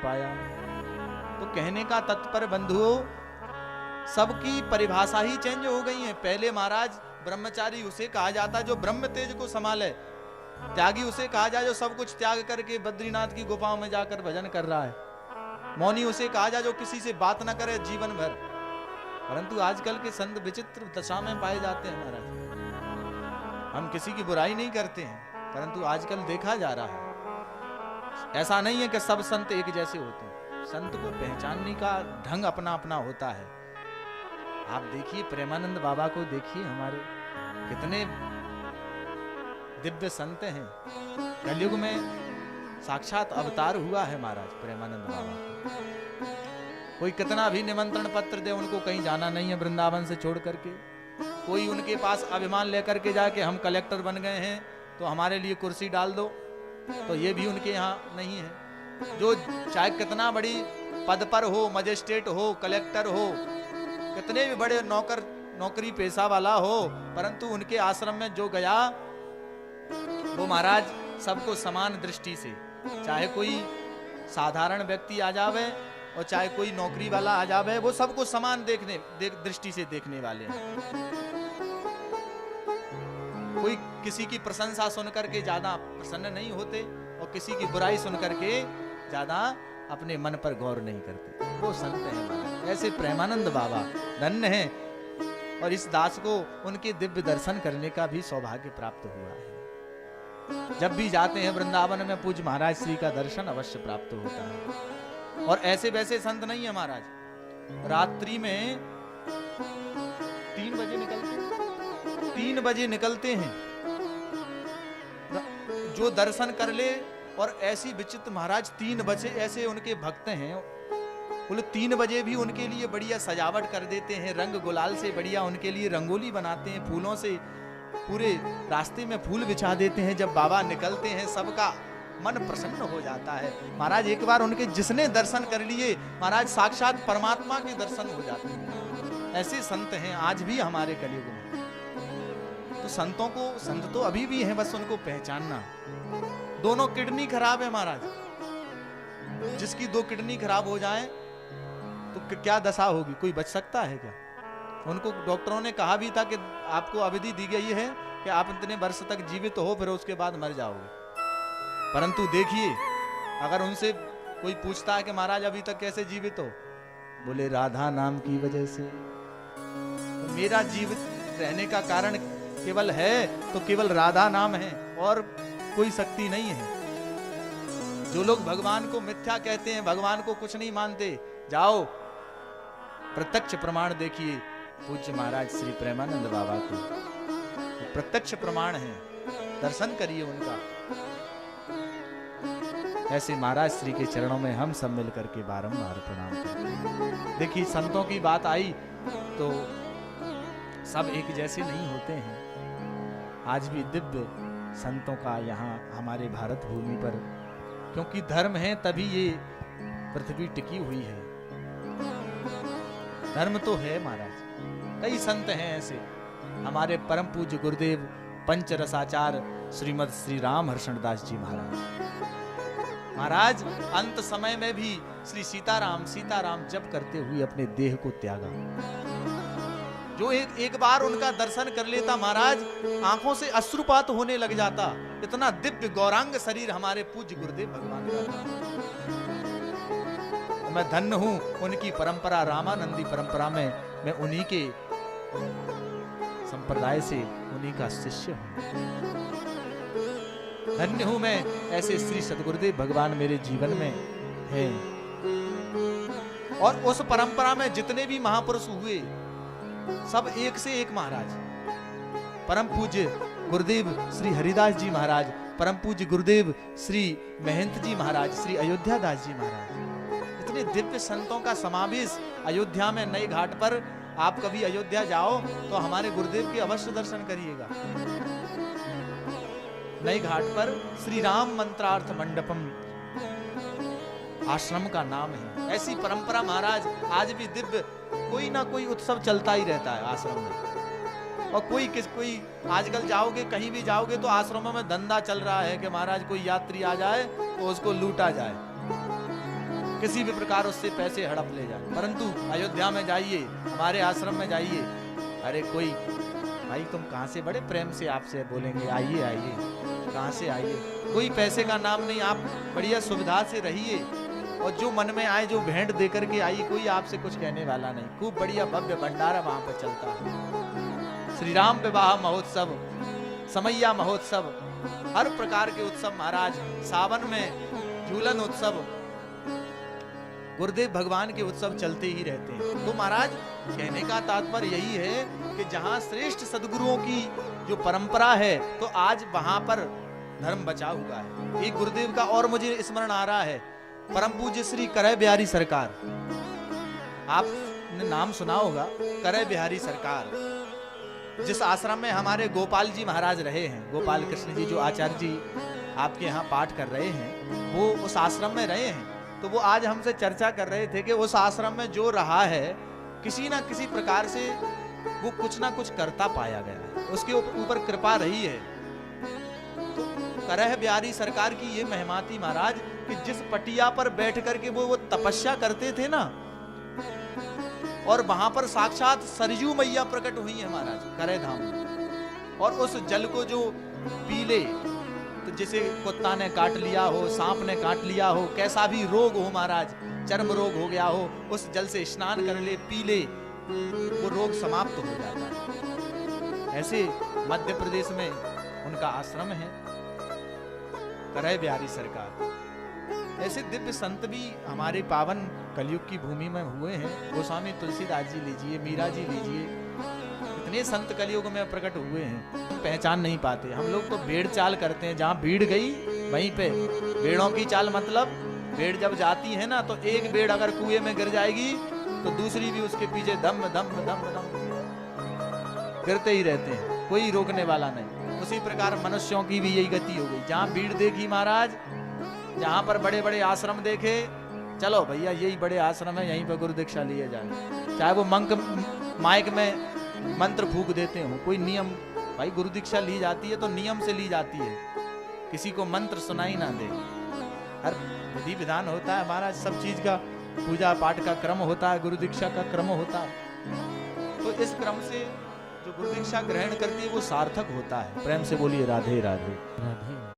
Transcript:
पाया। तो कहने का तात्पर्य बंधुओं, सबकी परिभाषा ही चेंज हो गई है। पहले महाराज ब्रह्मचारी उसे कहा जाता जो ब्रह्म तेज को संभाले, त्यागी उसे कहा जाए जो सब कुछ त्याग करके बद्रीनाथ की गुफाओं में जाकर भजन कर रहा है, मौनी उसे कहा जाए जो किसी से बात ना करे जीवन भर। परंतु आजकल के संत विचित्र दशा में पाए जाते हैं महाराज। हम किसी की बुराई नहीं करते हैं, परंतु आजकल देखा जा रहा है ऐसा नहीं है कि सब संत एक जैसे होते हैं। संत को पहचानने का ढंग अपना अपना होता है। आप देखिए प्रेमानंद बाबा को देखिए, हमारे कितने दिव्य संत हैं। कलयुग में साक्षात अवतार हुआ है महाराज प्रेमानंद बाबा। कोई कितना भी निमंत्रण पत्र दे, उनको कहीं जाना नहीं है वृंदावन से छोड़ करके। कोई उनके पास अभिमान लेकर के जाके हम कलेक्टर बन गए हैं तो हमारे लिए कुर्सी डाल दो, तो ये भी उनके यहाँ नहीं है। जो चाहे कितना बड़ी पद पर हो, मजिस्ट्रेट हो, कलेक्टर हो, कितने भी बड़े नौकरी पेशा वाला हो, परंतु उनके आश्रम में जो गया वो महाराज सबको समान दृष्टि से, चाहे कोई साधारण व्यक्ति आ जावे और चाहे कोई नौकरी वाला आ जावे, वो सबको समान दृष्टि से देखने वाले हैं। कोई किसी की प्रशंसा सुनकर के ज्यादा प्रसन्न नहीं होते और किसी की बुराई सुनकर के ज्यादा अपने मन पर गौर नहीं करते। वो संत हैं। ऐसे प्रेमानंद बाबा धन्य हैं, और इस दास को उनके दिव्य दर्शन करने का भी सौभाग्य प्राप्त हुआ है। जब भी जाते हैं वृंदावन में पूज्य महाराज श्री का दर्शन अवश्य प्राप्त होता है। और ऐसे वैसे संत नहीं है महाराज। रात्रि में 3 बजे निकलते हैं। जो दर्शन कर ले, और ऐसी विचित्र महाराज 3 बजे ऐसे उनके भक्त हैं, बोले 3 बजे भी उनके लिए बढ़िया सजावट कर देते हैं, रंग गुलाल से बढ़िया उनके लिए रंगोली बनाते हैं, फूलों से पूरे रास्ते में फूल बिछा देते हैं। जब बाबा निकलते हैं सबका मन प्रसन्न हो जाता है महाराज। एक बार उनके जिसने दर्शन कर लिए महाराज, साक्षात परमात्मा के दर्शन हो जाते हैं। ऐसे संत हैं आज भी हमारे कलयुग में। तो संत तो अभी भी हैं, बस उनको पहचानना। दोनों किडनी खराब है महाराज। जिसकी 2 किडनी खराब हो जाए तो क्या दशा होगी? कोई बच सकता है क्या? उनको डॉक्टरों ने कहा भी था कि आपको अवधि दी गई है कि आप इतने वर्ष तक जीवित हो, फिर उसके बाद मर जाओगे। परंतु देखिए, अगर उनसे कोई पूछता है कि महाराज अभी तक कैसे जीवित हो, बोले राधा नाम की वजह से। तो मेरा जीवित रहने का कारण केवल है तो केवल राधा नाम है, और कोई शक्ति नहीं है। जो लोग भगवान को मिथ्या कहते हैं, भगवान को कुछ नहीं मानते, जाओ प्रत्यक्ष प्रमाण देखिए पूज्य महाराज श्री प्रेमानंद बाबा को। प्रत्यक्ष प्रमाण है, दर्शन करिए उनका। ऐसे महाराज श्री के चरणों में हम सब मिल करके बारंबार प्रणाम करते हैं। देखिए संतों की बात आई तो सब एक जैसे नहीं होते हैं। आज भी दिव्य संतों का यहाँ हमारे भारत भूमि पर, क्योंकि धर्म है तभी ये पृथ्वी टिकी हुई है। धर्म तो है महाराज। कई संत हैं ऐसे। हमारे परम पूज्य गुरुदेव पंचरसाचार्य श्रीमद श्री राम हर्षण दास जी महाराज अंत समय में भी श्री सीताराम जप करते हुए अपने देह को त्यागा। जो एक बार उनका दर्शन कर लेता महाराज, आंखों से अश्रुपात होने लग जाता। इतना दिव्य गौरांग शरीर हमारे पूज्य गुरुदेव भगवान का। मैं धन्य हूं उनकी परंपरा, रामानंदी परंपरा में मैं उन्हीं के संप्रदाय से उन्हीं का शिष्य हूं। धन्य हूं मैं, ऐसे श्री सद्गुरुदेव भगवान मेरे जीवन में हैं। और उस परंपरा में जितने भी महापुरुष हुए सब एक से एक महाराज। परम पूज्य गुरुदेव श्री हरिदास जी महाराज, परम पूज्य गुरुदेव श्री महंत जी महाराज, श्री अयोध्या दास जी महाराज। इतने दिव्य संतों का समावेश अयोध्या में नए घाट पर। आप कभी अयोध्या जाओ तो हमारे गुरुदेव के अवश्य दर्शन करिएगा। नए घाट पर श्री राम मंत्रार्थ मंडपम आश्रम का नाम है। ऐसी परंपरा महाराज आज भी दिव्य, कोई ना कोई उत्सव चलता ही रहता है आश्रम में। और कोई आजकल जाओगे, कहीं भी जाओगे तो आश्रमों में धंधा चल रहा है कि महाराज कोई यात्री आ जाए तो उसको लूटा जाए। किसी भी प्रकार उससे पैसे हड़प ले जाए। परंतु अयोध्या में जाइए, हमारे आश्रम में जाइए, अरे कोई भाई तुम कहाँ से, बड़े प्रेम से आपसे बोलेंगे आइए आइए, कहाँ से आइए, कोई पैसे का नाम नहीं, आप बढ़िया सुविधा से रहिए और जो मन में आए जो भेंट दे करके आइए, कोई आपसे कुछ कहने वाला नहीं। खूब बढ़िया भव्य भंडारा वहां पर चलता है। श्री राम विवाह महोत्सव, समैया महोत्सव, हर प्रकार के उत्सव महाराज, सावन में झूलन उत्सव, गुरुदेव भगवान के उत्सव चलते ही रहते हैं। तो महाराज कहने का तात्पर्य यही है कि जहां श्रेष्ठ सदगुरुओं की जो परंपरा है, तो आज वहां पर धर्म बचा हुआ है। एक गुरुदेव का और मुझे स्मरण आ रहा है, परम पूज्य श्री करय बिहारी सरकार, आपने नाम सुना होगा, करय बिहारी सरकार, जिस आश्रम में हमारे गोपाल जी महाराज रहे हैं, गोपाल कृष्ण जी जो आचार्य जी आपके यहाँ पाठ कर रहे हैं, वो उस आश्रम में रहे हैं। तो वो आज हमसे चर्चा कर रहे थे कि उस आश्रम में जो रहा है, किसी ना किसी प्रकार से वो कुछ ना कुछ करता पाया गया है, उसके ऊपर कृपा रही है। तो करह बिहारी सरकार की ये महिमा थी महाराज कि जिस पटिया पर बैठ करके वो तपस्या करते थे ना, और वहां पर साक्षात सरजू मैया प्रकट हुई है महाराज करह धाम में, और उस जल को जो पी ले, तो जिसे कुत्ता ने काट लिया हो, सांप ने काट लिया हो, कैसा भी रोग हो महाराज, चर्म रोग हो गया हो, उस जल से स्नान कर ले, पी ले, वो रोग समाप्त हो जाता है। ऐसे मध्य प्रदेश में उनका आश्रम है करह बिहारी सरकार। ऐसे दिव्य संत भी हमारे पावन कलयुग की भूमि में हुए हैं। गोस्वामी तुलसीदास जी लीजिए, मीरा जी लीजिए, इतने संत कलयुग में प्रकट हुए हैं, पहचान नहीं पाते। हम लोग तो भेड़ चाल करते हैं, जहां भीड़ गई वहीं पे भेड़ों की चाल, मतलब भेड़ जब जाती है ना, तो एक भेड़ अगर कुएं में गिर जाएगी तो दूसरी भी उसके पीछे धम धम धम धम गिरते ही रहते हैं, कोई रोकने वाला नहीं। उसी प्रकार मनुष्यों की भी यही गति हो गई। जहां भीड़ देखी महाराज, जहां पर बड़े बड़े आश्रम देखे, चलो भैया यही बड़े आश्रम है, यहीं पर गुरु दीक्षा लिए जाए, चाहे वो मंक माइक में मंत्र फूक देते हो, कोई नियम, भाई गुरु दीक्षा ली जाती है तो नियम से ली जाती है, किसी को मंत्र सुनाई ना दे। हर विधि विधान होता है महाराज, सब चीज का पूजा पाठ का क्रम होता है, गुरु दीक्षा का क्रम होता है। तो इस क्रम से जो गुरु दीक्षा ग्रहण करती है वो सार्थक होता है। प्रेम से बोलिए राधे राधे राधे।